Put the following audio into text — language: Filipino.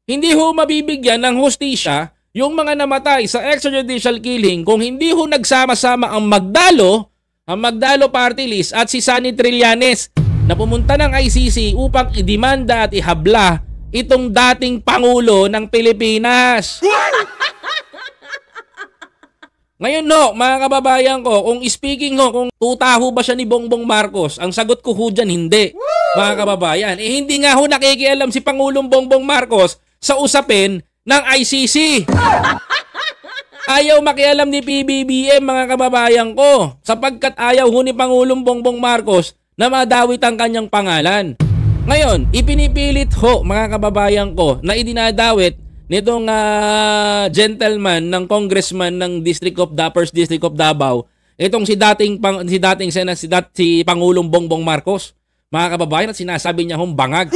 hindi ho mabibigyan ng hustisya yung mga namatay sa extrajudicial killing kung hindi ho nagsama-sama ang Magdalo Party List at si Sonny Trillanes na pumunta ng ICC upang idemanda at ihabla itong dating Pangulo ng Pilipinas. Ngayon no, mga kababayan ko, kung speaking ho, kung tutaho ba siya ni Bongbong Marcos, ang sagot ko ho dyan, hindi. Mga kababayan, hindi nga ho nakikialam si Pangulong Bongbong Marcos sa usapin ng ICC. Ayaw makialam ni PBBM, mga kababayan ko, sapagkat ayaw ho ni Pangulong Bongbong Marcos na madawit ang kanyang pangalan. Ngayon, ipinipilit ho, mga kababayan ko, na idinadawit nitong gentleman ng congressman ng First District of Davao, itong si Pangulong Bongbong Marcos, mga kababayan, at sinasabi niya hong bangag.